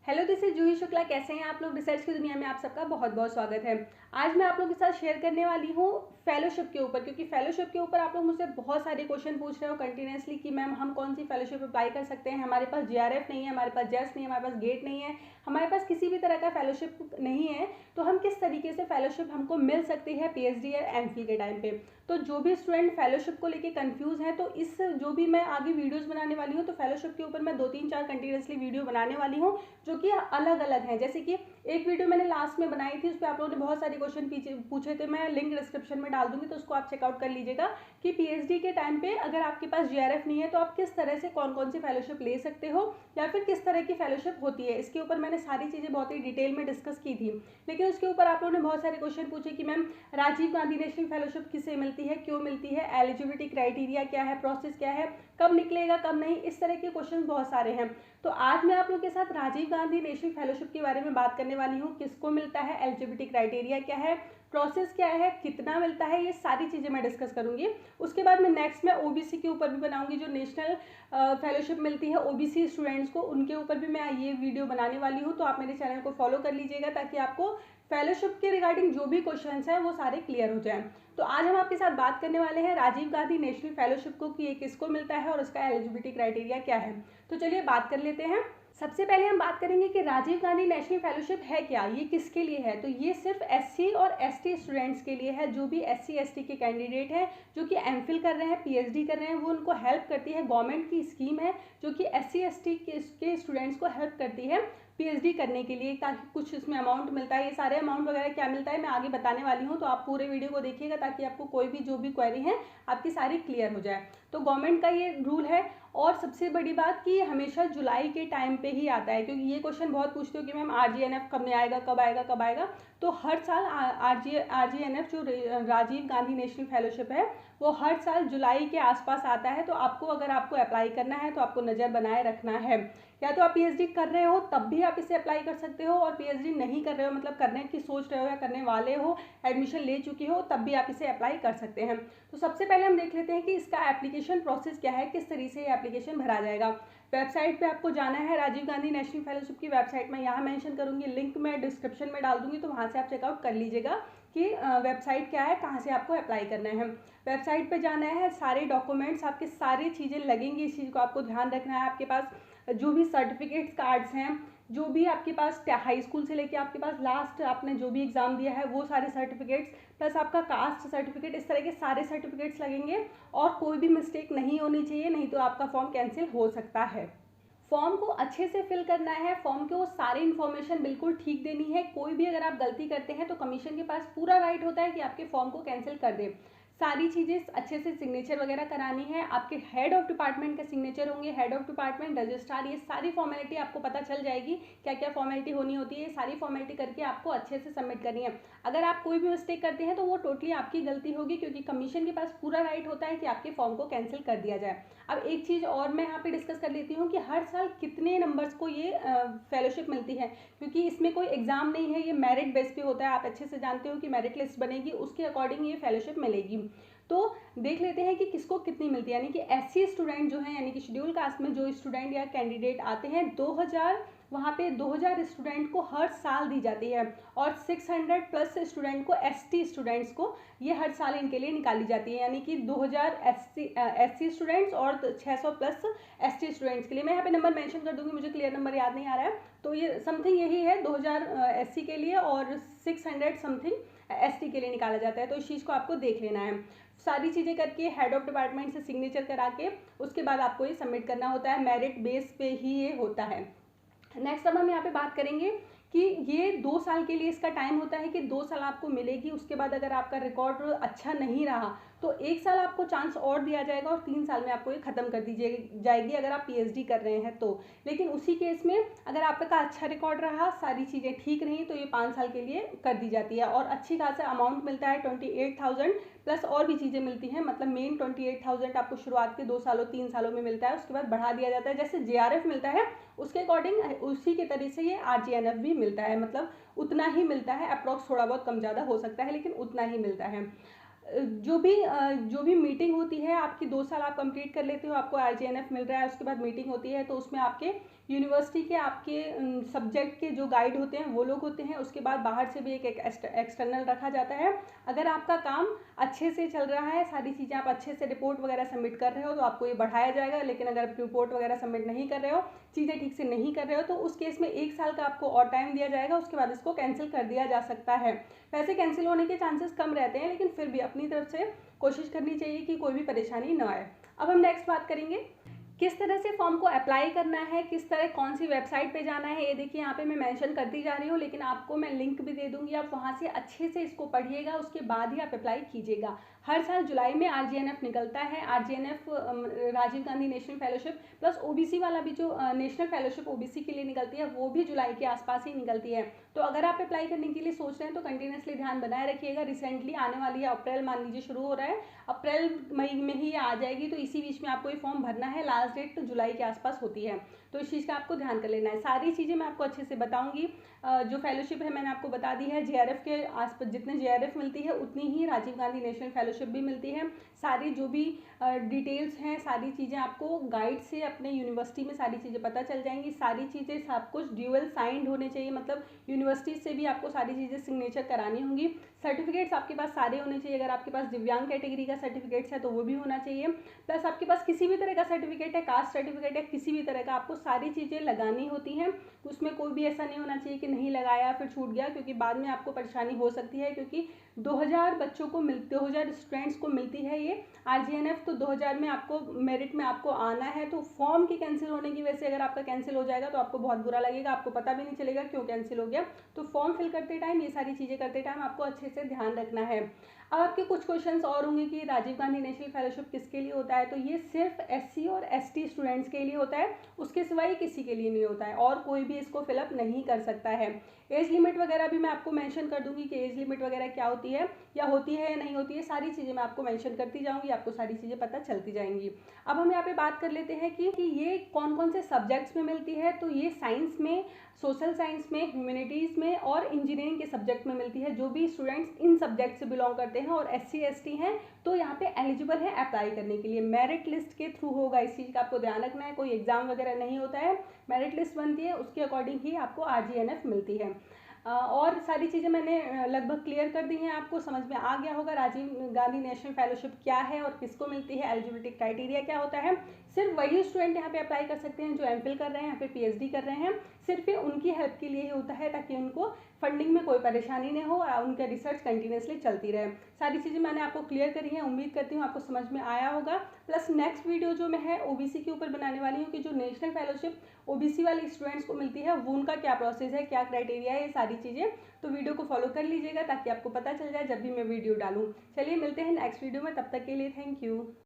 Hello, this is जूही शुक्ला। कैसे हैं आप लोग? रिसर्च की दुनिया में आप सबका बहुत बहुत स्वागत है। आज मैं आप लोगों के साथ शेयर करने वाली हूँ फेलोशिप के ऊपर, क्योंकि फेलोशिप के ऊपर आप लोग मुझसे बहुत सारे क्वेश्चन पूछ रहे हो कंटिन्यूसली कि मैम हम कौन सी फेलोशिप अप्लाई कर सकते हैं। हमारे पास जीआरएफ नहीं है, हमारे पास जेस नहीं है, हमारे पास गेट नहीं है, हमारे पास किसी भी तरह का फेलोशिप नहीं है, तो हम किस तरीके से फेलोशिप हमको मिल सकती है पीएचडी या एमफिल के टाइम पे। तो जो भी स्टूडेंट फेलोशिप को लेके कंफ्यूज हैं, तो इस जो भी मैं आगे वीडियोस बनाने वाली हूँ, तो फेलोशिप के ऊपर मैं 2-3-4 कंटिन्यूसली वीडियो बनाने वाली हूँ जो कि अलग अलग हैं। जैसे कि एक वीडियो मैंने लास्ट में बनाई थी, उस पर आप लोगों ने बहुत सारे क्वेश्चन पूछे थे, मैं लिंक डिस्क्रिप्शन में डाल दूंगी, तो उसको आप चेकआउट कर लीजिएगा कि पीएचडी के टाइम पे अगर आपके पास जीआरएफ नहीं है तो आप किस तरह से कौन कौन सी फेलोशिप ले सकते हो या फिर किस तरह की फेलोशिप होती है। इसके ऊपर मैंने सारी चीज़ें बहुत ही डिटेल में डिस्कस की थी। लेकिन उसके ऊपर आप लोगों ने बहुत सारे क्वेश्चन पूछे कि ma'am Rajiv Gandhi national fellowship किसे मिलती है, क्यों मिलती है, एलिजिबिलिटी क्राइटेरिया क्या है, प्रोसेस क्या है, कब निकलेगा कब नहीं, इस तरह के क्वेश्चन बहुत सारे हैं। तो आज मैं आप लोगों के साथ राजीव गांधी नेशनल फेलोशिप के बारे में बात करने वाली हूँ। किसको मिलता है, एलिजिबिलिटी क्राइटेरिया क्या है, प्रोसेस क्या है, कितना मिलता है, ये सारी चीज़ें मैं डिस्कस करूंगी। उसके बाद में नेक्स्ट मैं ओबीसी के ऊपर भी बनाऊंगी, जो नेशनल फेलोशिप मिलती है ओबीसी स्टूडेंट्स को, उनके ऊपर भी मैं ये वीडियो बनाने वाली हूँ। तो आप मेरे चैनल को फॉलो कर लीजिएगा ताकि आपको फेलोशिप के रिगार्डिंग जो भी क्वेश्चन हैं वो सारे क्लियर हो जाएं। तो आज हम आपके साथ बात करने वाले हैं राजीव गांधी नेशनल फेलोशिप को कि ये किसको मिलता है और उसका एलिजिबिलिटी क्राइटेरिया क्या है। तो चलिए बात कर लेते हैं। सबसे पहले हम बात करेंगे कि राजीव गांधी नेशनल फेलोशिप है क्या, ये किसके लिए है। तो ये सिर्फ एससी और एसटी स्टूडेंट्स के लिए है। जो भी एससी एसटी के कैंडिडेट हैं जो कि एमफिल कर रहे हैं, पीएचडी कर रहे हैं, वो उनको हेल्प करती है। गवर्नमेंट की स्कीम है जो कि एससी एसटी के स्टूडेंट्स को हेल्प करती है पीएचडी करने के लिए, ताकि कुछ इसमें अमाउंट मिलता है। ये सारे अमाउंट वगैरह क्या मिलता है मैं आगे बताने वाली हूँ, तो आप पूरे वीडियो को देखिएगा ताकि आपको कोई भी जो भी क्वेरी है आपकी सारी क्लियर हो जाए। तो गवर्नमेंट का ये रूल है। और सबसे बड़ी बात कि हमेशा जुलाई के टाइम पे ही आता है, क्योंकि ये क्वेश्चन बहुत पूछते हो कि मैम आरजीएनएफ कब में आएगा, कब आएगा कब आएगा। तो हर साल आरजीएनएफ जो राजीव गांधी नेशनल फेलोशिप है वो हर साल जुलाई के आसपास आता है। तो आपको अगर आपको अप्लाई करना है तो आपको नज़र बनाए रखना है। या तो आप पीएचडी कर रहे हो तब भी आप इसे अप्लाई कर सकते हो, और पीएचडी नहीं कर रहे हो मतलब करने की सोच रहे हो या करने वाले हो, एडमिशन ले चुके हो, तब भी आप इसे अप्लाई कर सकते हैं। तो सबसे पहले हम देख लेते हैं कि इसका एप्लीकेशन प्रोसेस क्या है, किस तरीके से ये एप्लीकेशन भरा जाएगा। वेबसाइट पे आपको जाना है, राजीव गांधी नेशनल फेलोशिप की वेबसाइट में यहाँ मेंशन करूँगी, लिंक मैं डिस्क्रिप्शन में डाल दूँगी, तो वहाँ से आप चेकआउट कर लीजिएगा कि वेबसाइट क्या है, कहाँ से आपको अप्लाई करना है। वेबसाइट पे जाना है, सारे डॉक्यूमेंट्स आपके सारी चीज़ें लगेंगी, इस चीज़ को आपको ध्यान रखना है। आपके पास जो भी सर्टिफिकेट्स कार्ड्स हैं, जो भी आपके पास हाई स्कूल से लेके आपके पास लास्ट आपने जो भी एग्ज़ाम दिया है वो सारे सर्टिफिकेट्स, प्लस आपका कास्ट सर्टिफिकेट, इस तरह के सारे सर्टिफिकेट्स लगेंगे। और कोई भी मिस्टेक नहीं होनी चाहिए, नहीं तो आपका फॉर्म कैंसिल हो सकता है। फॉर्म को अच्छे से फिल करना है, फॉर्म को सारी इन्फॉर्मेशन बिल्कुल ठीक देनी है। कोई भी अगर आप गलती करते हैं तो कमीशन के पास पूरा राइट होता है कि आपके फॉर्म को कैंसिल कर दे। सारी चीज़ें अच्छे से सिग्नेचर वगैरह करानी है। आपके हेड ऑफ डिपार्टमेंट के सिग्नेचर होंगे, हेड ऑफ डिपार्टमेंट, रजिस्ट्रार, ये सारी फॉर्मेलिटी आपको पता चल जाएगी क्या क्या फॉर्मेलिटी होनी होती है। ये सारी फॉर्मेलिटी करके आपको अच्छे से सबमिट करनी है। अगर आप कोई भी मिस्टेक करते हैं तो वो टोटली आपकी गलती होगी, क्योंकि कमीशन के पास पूरा राइट होता है कि आपके फॉर्म को कैंसिल कर दिया जाए। अब एक चीज़ और मैं यहाँ पे डिस्कस कर लेती हूँ कि हर साल कितने नंबर्स को ये फेलोशिप मिलती है, क्योंकि इसमें कोई एग्ज़ाम नहीं है, ये मेरिट बेस पे होता है। आप अच्छे से जानते हो कि मेरिट लिस्ट बनेगी, उसके अकॉर्डिंग ये फेलोशिप मिलेगी। तो देख लेते हैं कि किसको कितनी मिलती है। यानी कि एससी स्टूडेंट जो है, यानी कि शेड्यूल कास्ट में जो स्टूडेंट या कैंडिडेट आते हैं, 2000 वहाँ पे 2000 स्टूडेंट को हर साल दी जाती है, और 600 प्लस स्टूडेंट को एसटी स्टूडेंट्स को ये हर साल इनके लिए निकाली जाती है। यानी कि 2000 एससी स्टूडेंट्स और 600 प्लस एसटी स्टूडेंट्स के लिए। मैं यहाँ पे नंबर मेंशन कर दूंगी, मुझे क्लियर नंबर याद नहीं आ रहा है, तो ये समथिंग यही है, 2000 एससी के लिए और 600 समथिंग एसटी के लिए निकाला जाता है। तो इस चीज़ को आपको देख लेना है। सारी चीज़ें करके हेड ऑफ डिपार्टमेंट से सिग्नेचर करा के उसके बाद आपको ये सबमिट करना होता है। मेरिट बेस पे ही ये होता है। नेक्स्ट अब हम यहाँ पे बात करेंगे कि ये 2 साल के लिए इसका टाइम होता है कि 2 साल आपको मिलेगी। उसके बाद अगर आपका रिकॉर्ड अच्छा नहीं रहा तो 1 साल आपको चांस और दिया जाएगा, और 3 साल में आपको ये ख़त्म कर दी जाएगी अगर आप पीएचडी कर रहे हैं तो। लेकिन उसी केस में अगर आपका अच्छा रिकॉर्ड रहा, सारी चीज़ें ठीक रही, तो ये 5 साल के लिए कर दी जाती है। और अच्छी खासा अमाउंट मिलता है, 28,000 प्लस और भी चीज़ें मिलती हैं। मतलब मेन 28,000 आपको शुरुआत के 2 सालों 3 सालों में मिलता है, उसके बाद बढ़ा दिया जाता है। जैसे जेआरएफ मिलता है उसके अकॉर्डिंग उसी के तरीके से ये आरजीएनएफ भी मिलता है, मतलब उतना ही मिलता है। अप्रॉक्स थोड़ा बहुत कम ज़्यादा हो सकता है, लेकिन उतना ही मिलता है। जो भी मीटिंग होती है आपकी, 2 साल आप कंप्लीट कर लेते हो, आपको आरजीएनएफ मिल रहा है, उसके बाद मीटिंग होती है, तो उसमें आपके यूनिवर्सिटी के आपके सब्जेक्ट के जो गाइड होते हैं वो लोग होते हैं, उसके बाद बाहर से भी एक एक्सटर्नल रखा जाता है। अगर आपका काम अच्छे से चल रहा है, सारी चीज़ें आप अच्छे से रिपोर्ट वगैरह सबमिट कर रहे हो तो आपको ये बढ़ाया जाएगा, लेकिन अगर आप रिपोर्ट वगैरह सबमिट नहीं कर रहे हो, चीज़ें ठीक से नहीं कर रहे हो, तो उस केस में 1 साल का आपको और टाइम दिया जाएगा, उसके बाद इसको कैंसिल कर दिया जा सकता है। वैसे कैंसिल होने के चांसेस कम रहते हैं, लेकिन फिर भी अपनी तरफ से कोशिश करनी चाहिए कि कोई भी परेशानी ना आए। अब हम नेक्स्ट बात करेंगे किस तरह से फॉर्म को अप्लाई करना है, किस तरह कौन सी वेबसाइट पे जाना है। ये देखिए यहाँ पे मैं मेंशन करती जा रही हूँ, लेकिन आपको मैं लिंक भी दे दूँगी, आप वहाँ से अच्छे से इसको पढ़िएगा, उसके बाद ही आप अप्लाई कीजिएगा। हर साल जुलाई में आरजीएनएफ निकलता है। RGNF Rajiv Gandhi national Fellowship plus OBC वाला भी जो नेशनल फेलोशिप ओबीसी के लिए निकलती है वो भी जुलाई के आसपास ही निकलती है। तो अगर आप अप्लाई करने के लिए सोच रहे हैं तो कंटिन्यूसली ध्यान बनाए रखिएगा। रिसेंटली आने वाली है, अप्रैल मान लीजिए शुरू हो रहा है, अप्रैल मई में ही आ जाएगी, तो इसी बीच में आपको ये फॉर्म भरना है। लास्ट डेट तो जुलाई के आसपास होती है, तो इस चीज़ का आपको ध्यान कर लेना है। सारी चीज़ें मैं आपको अच्छे से बताऊंगी। जो फेलोशिप है मैंने आपको बता दी है। जेआरएफ के आसपास जितने जेआरएफ मिलती है उतनी ही राजीव गांधी नेशनल फेलोशिप भी मिलती है। सारी जो भी डिटेल्स हैं, सारी चीज़ें आपको गाइड से अपने यूनिवर्सिटी में सारी चीज़ें पता चल जाएंगी। सारी चीज़ें सब कुछ ड्यूअल साइंड होने चाहिए, मतलब यूनिवर्सिटी से भी आपको सारी चीज़ें सिग्नेचर करानी होंगी। सर्टिफिकेट्स आपके पास सारे होने चाहिए। अगर आपके पास दिव्यांग कैटेगरी का सर्टिफिकेट्स है तो वो भी होना चाहिए, प्लस आपके पास किसी भी तरह का सर्टिफिकेट है, कास्ट सर्टिफिकेट है, किसी भी तरह का, आपको सारी चीज़ें लगानी होती हैं। उसमें कोई भी ऐसा नहीं होना चाहिए कि नहीं लगाया फिर छूट गया, क्योंकि बाद में आपको परेशानी हो सकती है। क्योंकि 2000 बच्चों को 2000 स्टूडेंट्स को मिलती है ये आरजीएनएफ, तो 2000 में आपको मेरिट में आपको आना है। तो फॉर्म के कैंसिल होने की वजह से अगर आपका कैंसिल हो जाएगा तो आपको बहुत बुरा लगेगा, आपको पता भी नहीं चलेगा क्यों कैंसिल हो गया। तो फॉर्म फिल करते टाइम ये सारी चीज़ें करते टाइम आपको अच्छे से ध्यान रखना है। अब आपके कुछ क्वेश्चंस और होंगे कि राजीव गांधी नेशनल फेलोशिप किसके लिए होता है, तो ये सिर्फ एससी और एसटी स्टूडेंट्स के लिए होता है, उसके सिवाय किसी के लिए नहीं होता है, और कोई भी इसको फिलअप नहीं कर सकता है। एज लिमिट वगैरह भी मैं आपको मेंशन कर दूंगी कि एज लिमिट वगैरह क्या होती है या होती है या नहीं होती है, सारी चीज़ें मैं आपको मेंशन करती जाऊंगी, आपको सारी चीज़ें पता चलती जाएंगी। अब हम यहाँ पे बात कर लेते हैं कि ये कौन कौन से सब्जेक्ट्स में मिलती है। तो ये साइंस में, सोशल साइंस में, ह्यूमैनिटीज़ में और इंजीनियरिंग के सब्जेक्ट में मिलती है। जो भी स्टूडेंट्स इन सब्जेक्ट से बिलोंग करते हैं और एससी एसटी हैं तो यहाँ पे एलिजिबल है अप्लाई करने के लिए। मेरिट लिस्ट के थ्रू होगा, इस चीज़ का आपको ध्यान रखना है। कोई एग्जाम वगैरह नहीं होता है, मेरिट लिस्ट बनती है, उसके अकॉर्डिंग ही आपको आरजीएनएफ मिलती है। और सारी चीज़ें मैंने लगभग क्लियर कर दी हैं, आपको समझ में आ गया होगा राजीव गांधी नेशनल फेलोशिप क्या है और किसको मिलती है, एलिजिबिलिटी क्राइटेरिया क्या होता है। सिर्फ वही स्टूडेंट यहाँ पे अप्लाई कर सकते हैं जो एमफिल कर रहे हैं या फिर पीएचडी कर रहे हैं। सिर्फ ये उनकी हेल्प के लिए ही होता है, ताकि उनको फंडिंग में कोई परेशानी नहीं हो और उनका रिसर्च कंटिन्यूसली चलती रहे। सारी चीज़ें मैंने आपको क्लियर करी हैं, उम्मीद करती हूँ आपको समझ में आया होगा। प्लस नेक्स्ट वीडियो जो मैं है ओबीसी के ऊपर बनाने वाली हूँ कि जो नेशनल फेलोशिप ओबीसी वाले स्टूडेंट्स को मिलती है वो उनका क्या प्रोसेस है, क्या क्राइटेरिया है, ये सारी चीज़ें। तो वीडियो को फॉलो कर लीजिएगा ताकि आपको पता चल जाए जब भी मैं वीडियो डालूँ। चलिए मिलते हैं नेक्स्ट वीडियो में, तब तक के लिए थैंक यू।